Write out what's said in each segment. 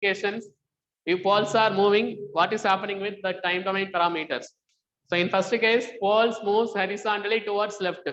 specifications. If poles are moving, what is happening with the time domain parameters? So in first case, poles moves horizontally towards left.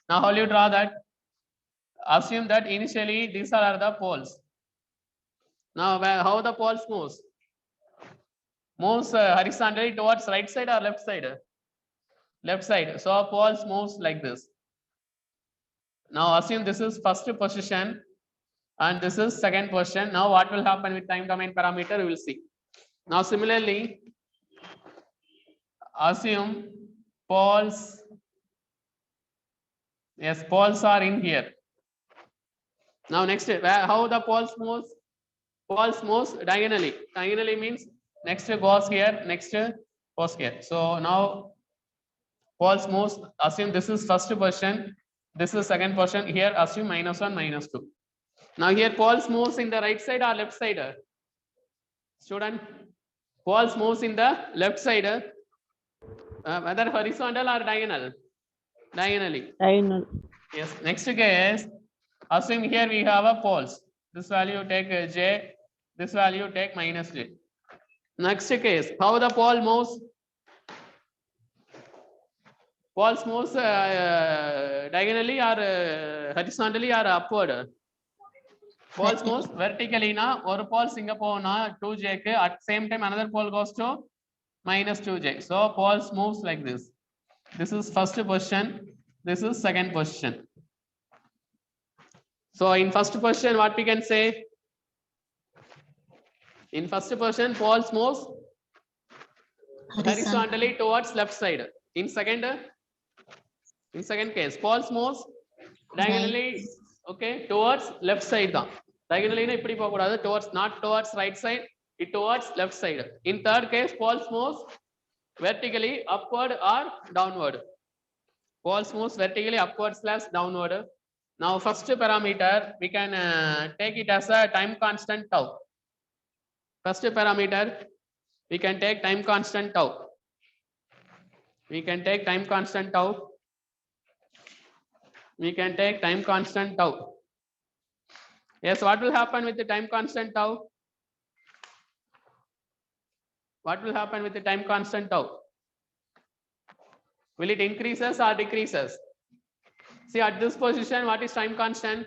Now how will you draw that? Assume that initially these are the poles. Now how the poles moves? Moves horizontally towards right side or left side? Left side. So poles moves like this. Now assume this is first position and this is second position. Now what will happen with time domain parameter? We will see. Now similarly, assume poles, yes, poles are in here. Now next, how the poles moves? Poles moves diagonally. Diagonally means next goes here, next goes here. So now poles moves, assume this is first position, this is second position. Here assume -1, -2. Now here poles moves in the right side or left side? Student, poles moves in the left side, whether horizontal or diagonal? Diagonally. Diagonal. Yes. Next case, assume here we have a poles. This value take j, this value take -j. Next case, how the pole moves? Poles moves diagonally or horizontally or upward? Poles moves vertically na ஒரு poles இங்க போனா 2j க்கு at same time another pole goes to -2j. So poles moves like this. This is first position, this is second position. So in first position what we can say? In first position poles moves horizontally towards left side. In second case poles moves diagonally, okay, towards left side da. Diagonally na ipdi poga kodadhu, towards, not towards right side, it towards left side. In third case poles moves vertically upward or downward. Poles moves vertically upward / downward. Now first parameter we can take it as a time constant tau. First parameter we can take time constant tau. We can take time constant tau. We can take time constant tau. Yes, what will happen with the time constant tau? What will happen with the time constant tau? Will it increases or decreases? See at this position, what is time constant?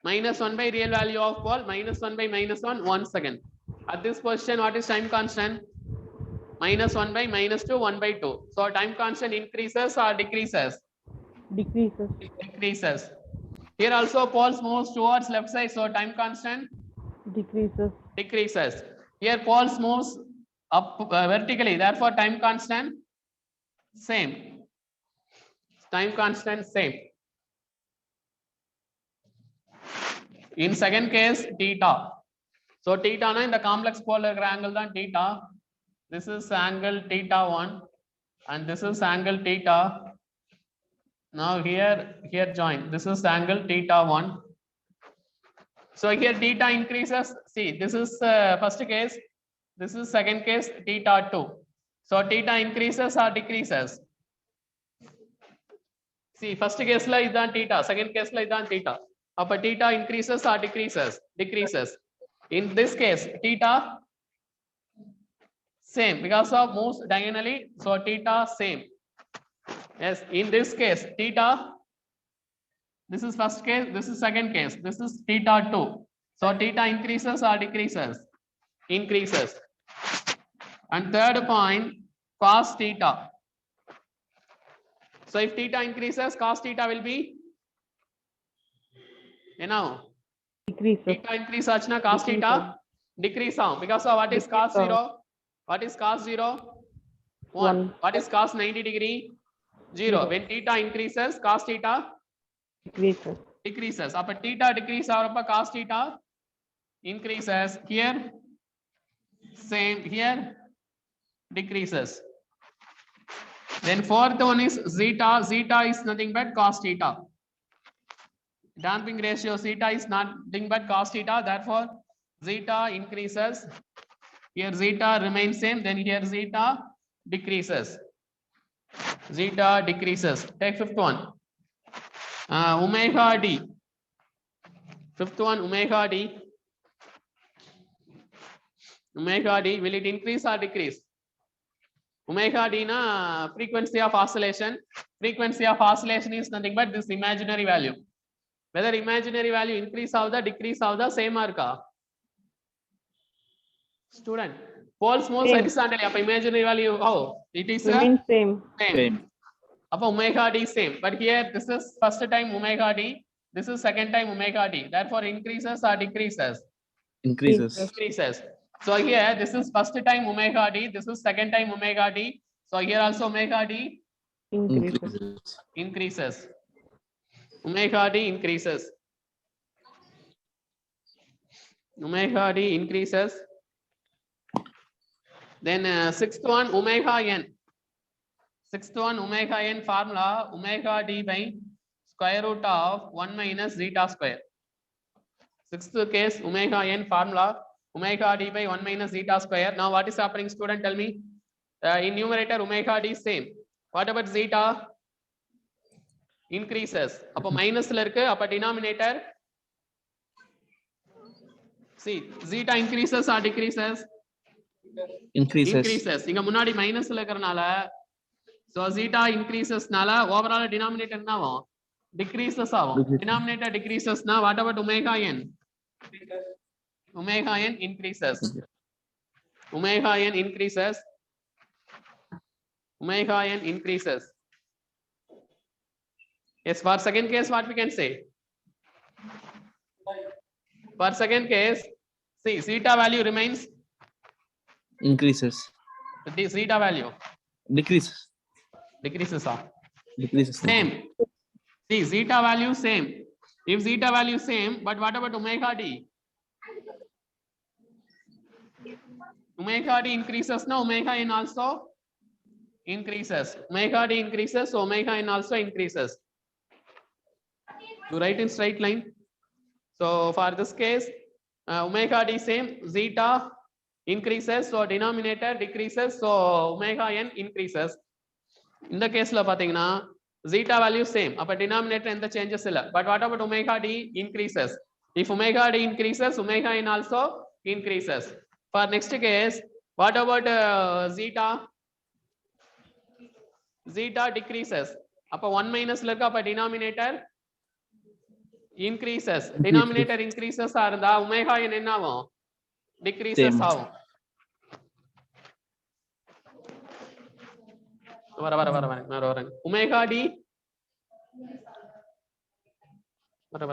-1 by real value of pole, -1 by -1, 1 second. At this position, what is time constant? -1 by -2, 1 by 2. So time constant increases or decreases? Decreases. Decreases. Here also poles moves towards left side, so time constant Decreases. decreases. Here poles moves up vertically, therefore time constant same. Time constant same. In second case theta. So theta na in the complex polar angle than theta. This is angle theta 1 and this is angle theta. Now here join. This is angle theta 1. So here theta increases. See, this is first case. This is second case theta 2. So theta increases or decreases? See, first case la idan theta, second case la idan theta. Appa theta increases or decreases? Decreases. In this case, theta same because of moves diagonally. So theta same. Yes, in this case, theta. This is first case. This is second case. This is theta 2. So theta increases or decreases? Increases. And third point, cos theta. So if theta increases, cos theta will be, you know, Decreases. theta increase achna cos theta decrease down because of what is cos 0? What is cos 0? 1. What is cos 90 degree? 0. When theta increases, cos theta Decreases. decreases. Appa theta decrease avarappa cos theta increases. Here same, here decreases. Then fourth one is zeta. Zeta is nothing but cos theta. Damping ratio zeta is nothing but cos theta. Therefore, zeta increases. Here zeta remains same. Then here zeta decreases. Zeta decreases. Take fifth one. Omega d. Fifth one, omega d. Omega d, will it increase or decrease? Omega d na frequency of oscillation. Frequency of oscillation is nothing but this imaginary value. Whether imaginary value increase of the decrease of the same marka. Student, poles moves Same. horizontally. Up imaginary value, how it is Remains same. same. Up omega d same, but here this is first time omega d. This is second time omega d. Therefore, increases or decreases? Increases. Increases. So here this is first time omega d. This is second time omega d. So here also omega d Increases. increases. Omega d increases. Omega d increases. Then sixth one omega n. Sixth one omega n formula omega d by square root of 1 minus zeta square. Sixth case omega n formula omega d by 1 minus zeta square. Now what is happening, student? Tell me. In numerator omega d same. What about zeta? Increases. அப்ப மைனஸ்ல இருக்கு, அப்ப denominator. See, zeta increases or decreases? Increases. Increases. இங்க முன்னாடி மைனஸ்ல இருக்கறனால so zeta increases நால overall denominator என்ன ஆகும்? Decreases ஆகும். Denominator decreases na what about omega n? Omega n increases. Omega n increases. Omega n increases. Yes, for second case, what we can say? For second case, see, zeta value remains. Increases. The zeta value Decreases. decreases. Decreases. Same. See, zeta value same. If zeta value same, but what about omega d? Omega d increases, no, omega n also increases. Omega d increases, so omega n also increases. You write in straight line. So for this case, omega d same, zeta increases, so denominator decreases, so omega n increases. In the case la pathina zeta value same, appa denominator and the changes illa. But what about omega d increases? If omega d increases, omega n also increases. For next case, what about zeta? Zeta decreases. Appa 1 minus la irukka, appa denominator increases. Denominator increases ah omega n என்ன ஆகும்? Decreases ஆகும். வர omega d வர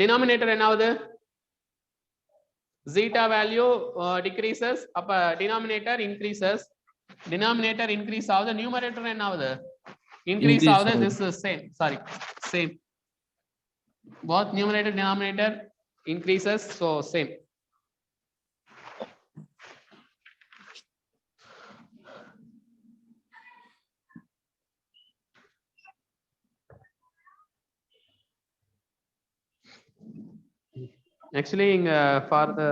denominator என்ன ஆகுது? Zeta value decreases, அப்ப denominator increases. Denominator increase ஆகுது, numerator என்ன ஆகுது? Increase ஆகுது. This is same, sorry, same. Both numerator denominator increases, so same. Actually for the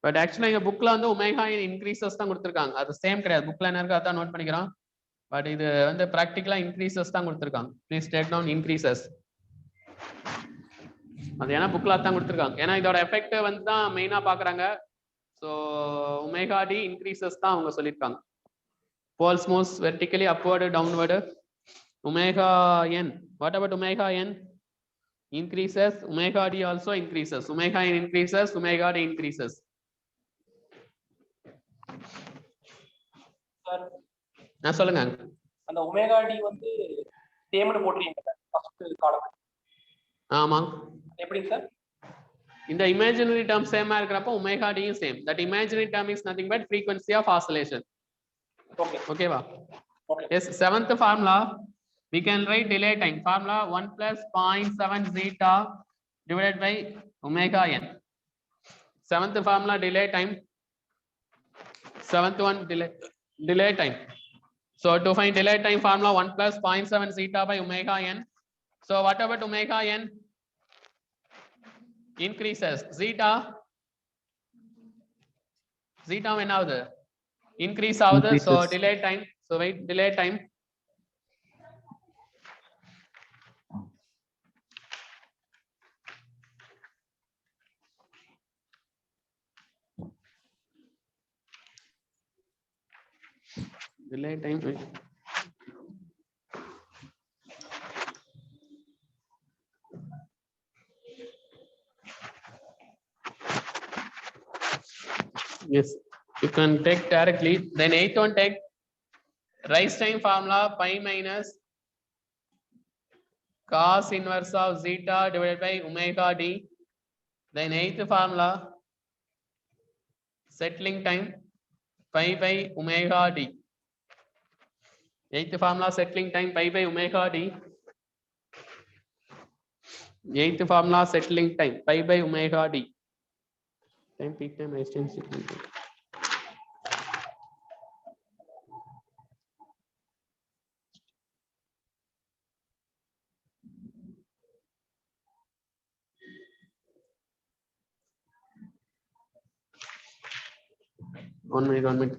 but actually எங்க bookல வந்து omega n increases தான் கொடுத்திருக்காங்க. அது சேம் கிடையாது. bookல என்ன இருக்கு அத நோட் பண்ணிக்கிறோம். பட் இது வந்து பிராக்டிகலா increases தான் கொடுத்திருக்காங்க. Please take down increases. அது ஏனா bookல தான் கொடுத்திருக்காங்க. ஏனா இதோட எஃபெக்ட் வந்து தான் மெயினா பார்க்கறாங்க. So omega d increases தான் அவங்க சொல்லிருக்காங்க. Poles moves vertically upward downward. Omega n, what about omega n? Increases. Omega d also increases. Omega n increases, omega d increases. Sir நான் சொல்லுங்க. அந்த ஒமேகா டி வந்து சேம்னு போட்றீங்க ஃபர்ஸ்ட் காலம். ஆமா. எப்படிங்க sir? இந்த imaginary term சேமா இருக்கறப்ப omega d is same. That imaginary term is nothing but frequency of oscillation. Okay. Okay va? Okay. Yes, seventh formula we can write delay time. Formula 1 plus 0.7 zeta divided by omega n. Seventh formula delay time. Seventh one delay time. So to find delay time formula 1 plus 0.7 zeta by omega n. So what about omega n? Increases. Zeta when ஆகுது? Increase ஆகுது. So Increases. delay time. So wait, delay time. Delay time. Yes, you can take directly. Then 8th one take rise time formula pi minus cos inverse of zeta divided by omega d. Then 8th formula settling time pi by omega d. 8th formula settling time pi by omega d. 8th formula settling time pi by omega d. Time peak time rise time settling time. One minute.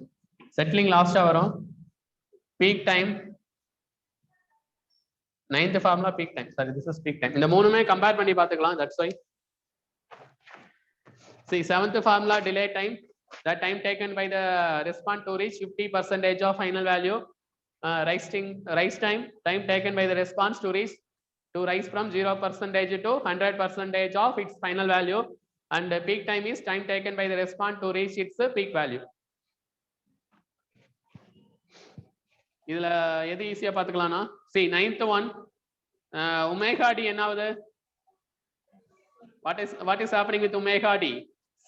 Settling last hour. Peak time. 9th formula peak time. Sorry, this is peak time. இந்த மூணுமே compare பண்ணி பார்த்துக்கலாம். That's why. See, 7th formula delay time. The time taken by the respondent to reach 50% of final value. Rise time taken by the response to rise from 0% to 100% of its final value. And the peak time is time taken by the respondent to reach its peak value. இதுல எது ஈஸியா பாத்துக்கலாம்னா see 9th one omega d என்ன ஆகுது what is happening with omega d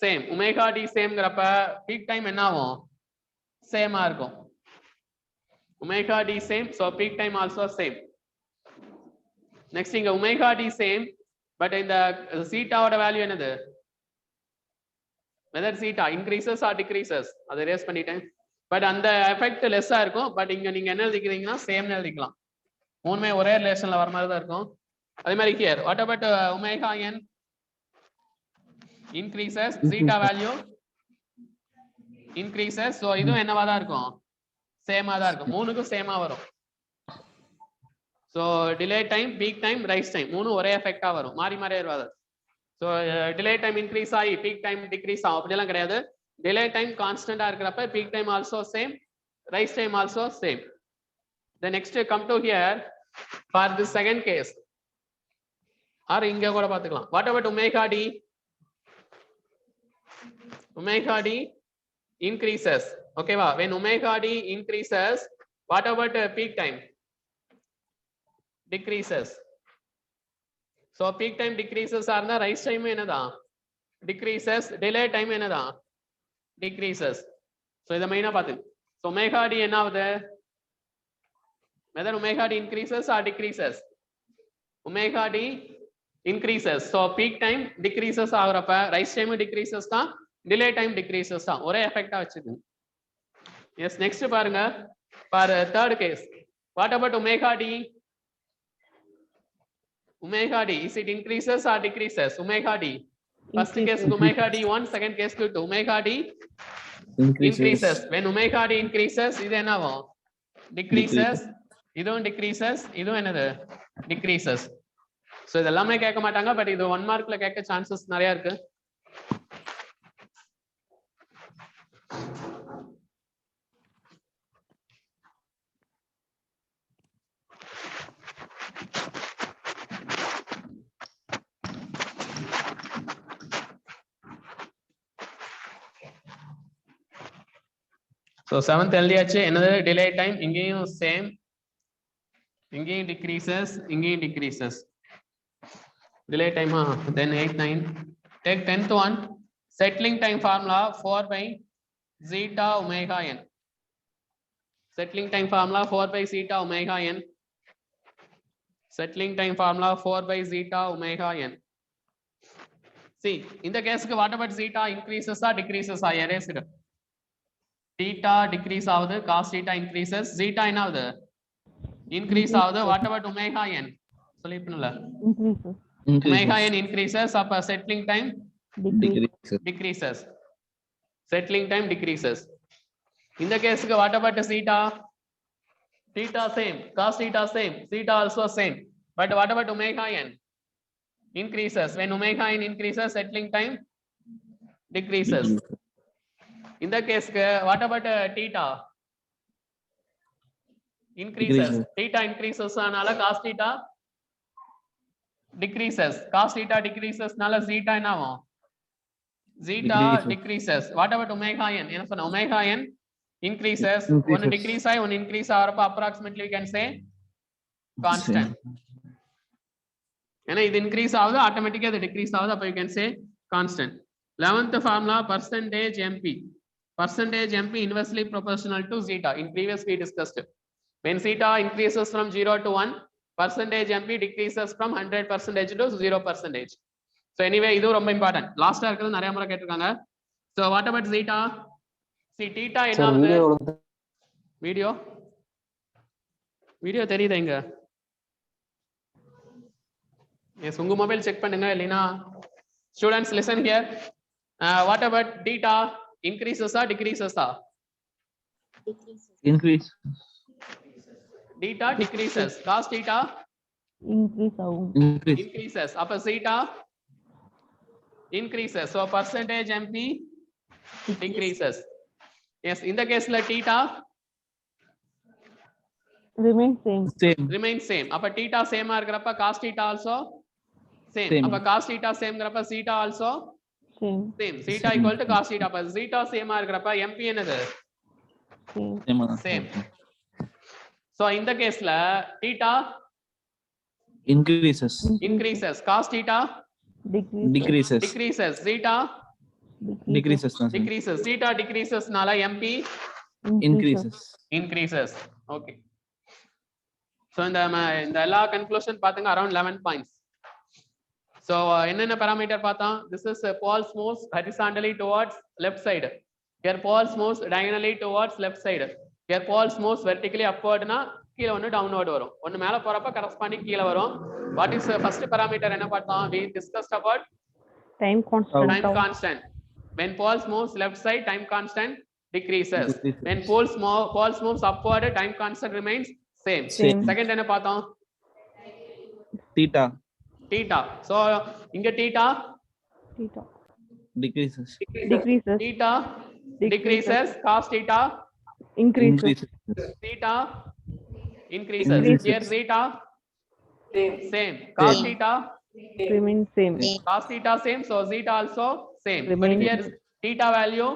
same omega d sameங்கறப்ப peak time என்ன ஆகும் சேமா இருக்கும் omega d same so peak time also same next இங்க omega d same but இந்த zeta ஓட வேல்யூ என்னது whether zeta increases or decreases அதை race பண்ணிட்டேன் பட் அந்த எஃபெக்ட் லெஸ்ஸா இருக்கும் பட் இங்க நீங்க என்ன எழுதிக்கிறீங்கன்னா சேம்னு எழுதிக்கலாம் மூணுமே ஒரே ரிலேஷன்ல வர மாதிரி தான் இருக்கும் அதே மாதிரி here what about omega n increases zeta value increases so இதுவும் என்னவா தான் இருக்கும் சேமா தான் இருக்கும் மூணுக்கும் சேமா வரும் so delay time peak time rise time மூணும் ஒரே எஃபெக்ட்டா வரும் மாறி மாறி வராது so delay time increase ஆகி peak time decrease ஆகும் அப்படிலாம் கிடையாது delay time constant இருக்கிறப்ப peak time also same rise time also same the next come to here for the second case or இங்க கூட பாத்துக்கலாம் what about omega d omega d increases okay va when omega d increases what about peak time decreases so peak time decreases ஆனா rise time என்னதா decreases delay time என்னதா decreases so இத மெயினா பாத்து so omega d என்ன ஆகுது whether omega d increases or decreases omega d increases so peak time decreases ஆகுறப்ப rise time decreases தான் delay time decreases தான் ஒரே எஃபெக்ட்டா வச்சிருக்கு yes next பாருங்க for third case what about omega d is it increases or decreases omega d first case omega d 1 second case 2 omega d increases when omega d increases இது என்னவாகும் decreases இதுவும் decreases இதுவும் என்னது decreases so இதெல்லாமே கேட்க மாட்டாங்க but இது 1 மார்க்ல கேட்க சான்சஸ் நிறைய இருக்கு so 7th எழுதியாச்சு என்னது delay time இங்கேயும் same இங்கேயும் decreases delay time then 8 9 take 10th one settling time formula 4 by zeta omega n settling time formula 4 by zeta omega n settling time formula 4 by zeta omega n see in the case what about zeta increases or decreases or erase it theta decrease ஆகுது cos theta increases zeta என்ன ஆகுது increase ஆகுது what about omega n சொல்லிருப்பேன்ல Increases. omega Increases. n increases, அப்ப settling time Decrease. Decreases. decreases. Settling time decreases. In the case, what about theta? Theta same, cos theta same, theta also same. But what about omega n? Increases. When omega n increases, settling time decreases. In the case, what about theta? Increases. Decreases. Theta increases anala cos theta decreases. Cos theta decreases nala zeta என்ன ஆகும்? Zeta Decreases. decreases. What about omega n? என்ன சொன்ன omega n increases. Increases. One decrease ஆகி one increase ஆகிறப்ப approximately we can say constant. ஏன்னா இது increase ஆகுது ஆட்டோமேட்டிக்கா இது decrease ஆகுது அப்ப you can say constant. 11th formula percentage MP. Percentage MP inversely proportional to zeta. In previous we discussed. When zeta increases from 0 to 1, percentage MP decreases from 100% to 0%. So anyway, இது ரொம்ப important. லாஸ்டா இருக்கிறது நிறைய முறை கேட்டிருக்காங்க. So what about zeta? See theta என்ன ஆகுது? Video தெரியுதா இங்க? Yes, உங்க மொபைல் செக் பண்ணுங்க இல்லைனா students listen here. What about theta? Increases or decreases? Increase. Theta decreases. Cos theta Increase ஆகும். Increase. increases. அப்ப zeta increases. So percentage MP decreases. Yes, in the case like theta Remain same. Same. remains same. அப்ப theta same ஆ இருக்கிறப்ப cos theta also same. Same. அப்ப cos theta same இருக்கிறப்ப zeta also Same. same. Zeta equal to cos theta. அப்ப zeta same ஆ இருக்கிறப்ப MP என்னது? Same. Same. Ah. Same. So in the case la theta Increases. increases. Cos theta Decrease. Decreases. decreases. Zeta Decreases. decreases. Zeta decreases nala MP Increases. increases. Okay. So இந்த எல்லா conclusion பாத்துங்க around 11 points. So என்னென்ன parameter பார்த்தோம்? This is Paul's moves horizontally towards left side. Here Paul's moves diagonally towards left side. Here Paul's moves vertically upward னா கீழ ஒன்னு downward வரும். ஒன்னு மேல போறப்ப corresponding கீழ வரும். What is the first parameter என்ன பார்த்தோம்? We discussed about Time constant. time constant. When Paul's moves left side, time constant decreases. Decreases. When Paul's moves upward, time constant remains same. Same. Second என்ன பார்த்தோம்? Theta. Theta. So இங்க theta Theta. Decreases. Decreases. theta decreases. Cos theta Increases. theta increases. Increases. Here theta same. same. Cos Same. theta Remain same. cos theta same. So zeta also same. But Remain here theta value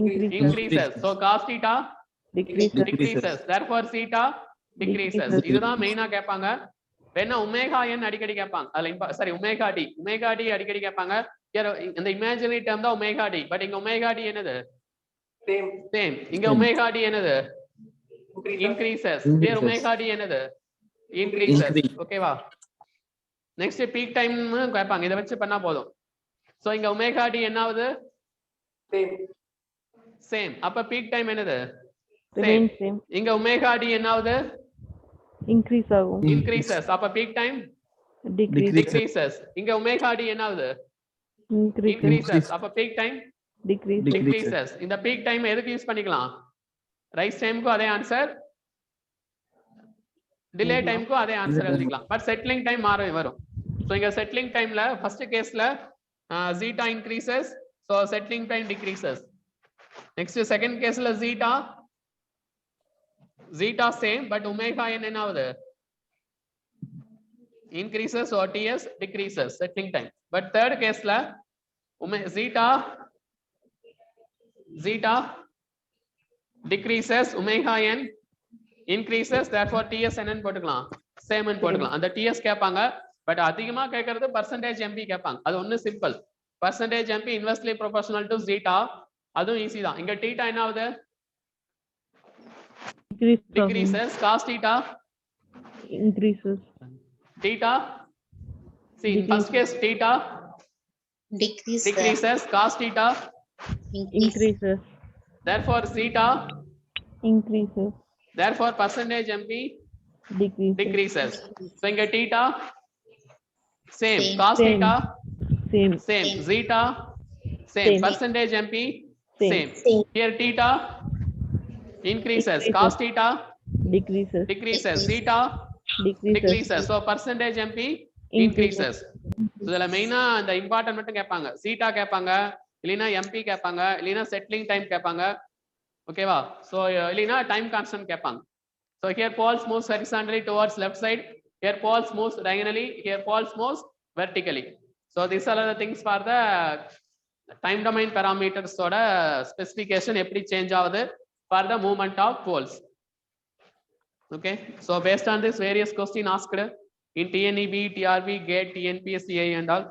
Increases. increases. So cos theta Decreases. decreases. Therefore theta decreases. Decreases. இதுதான் மெயினா கேட்பாங்க. வேணா omega n அடிக்கடி கேட்பாங்க. அதுல sorry omega T. Omega T அடிக்கடி கேட்பாங்க. Here இந்த இமேஜினரி டேர்ம் தான் ஒமேகா டி. பட் இங்க ஒமேகா டி என்னது? Same. சேம். இங்க Same. ஒமேகா டி என்னது? Increases. increases. Increases. Here omega d என்னது? increases. Increase. ஓகேவா? நெக்ஸ்ட் பீக் டைம் கேட்பாங்க. இத வச்சு பண்ணா போதும். சோ இங்க omega d என்ன ஆகுது? Same. சேம். அப்ப பீக் டைம் என்னது? Remain same. same. இங்க omega d என்ன ஆகுது? Increase ஆகும். increases. அப்ப பீக் டைம் Decrease. decreases. இங்க omega d என்ன ஆகுது? Increase. increases. அப்ப பீக் டைம் Decrease. decreases. இந்த பீக் டைம் எதுக்கு யூஸ் பண்ணிக்கலாம்? ரைஸ் டைம்க்கு அதே ஆன்சர், டிலே டைம்க்கு அதே ஆன்சர் எழுதிக்கலாம். பட் செட்டிலிங் டைம் மாறி வரும். சோ இங்க செட்டிலிங் டைம்ல ஃபர்ஸ்ட் கேஸ்ல zeta increases, so settling time decreases. Next second கேஸ்ல zeta same but omega n என்ன ஆகுது? increases or ts decreases settling time. But third கேஸ்ல zeta decreases, omega n increases, therefore ts n போட்டுக்கலாம், same n போட்டுக்கலாம். அந்த ts கேட்பாங்க. But அதிகமா கேட்கறது percentage mp கேட்பாங்க. அது ஒண்ணு simple. percentage mp inversely proportional to zeta. அதுவும் ஈஸி தான். இங்க theta என்ன ஆகுது? decreases. cos theta Increases. theta, see in first case theta decreases, cos theta Increases. therefore zeta, Increases. therefore percentage mp Decreases. decreases. So inga theta same, Same. cos Same. theta Same. same, Same. zeta same, Same. percentage MP Same. same. Here theta increases, cos theta Decreases. decreases, zeta Decreases. decreases. So percentage MP increases. So இதுல மெயினா அந்த important மட்டும் கேட்பாங்க, சீட்டா கேட்பாங்க, இல்லைன்னா MP கேட்பாங்க, இல்லைன்னா settling time கேட்பாங்க, ஓகேவா? ஸோ இல்லைன்னா டைம் கான்ஸ்டன்ட் கேட்பாங்க. So here Pauls moves horizontally towards left side, here Pauls moves diagonally, here Pauls moves vertically. So these are the things for the time domain parameters ஓட specification எப்படி change ஆகுது for the movement of poles. Okay, so based on this various question asked in TNEB, TRB, GATE, TNPSC and all,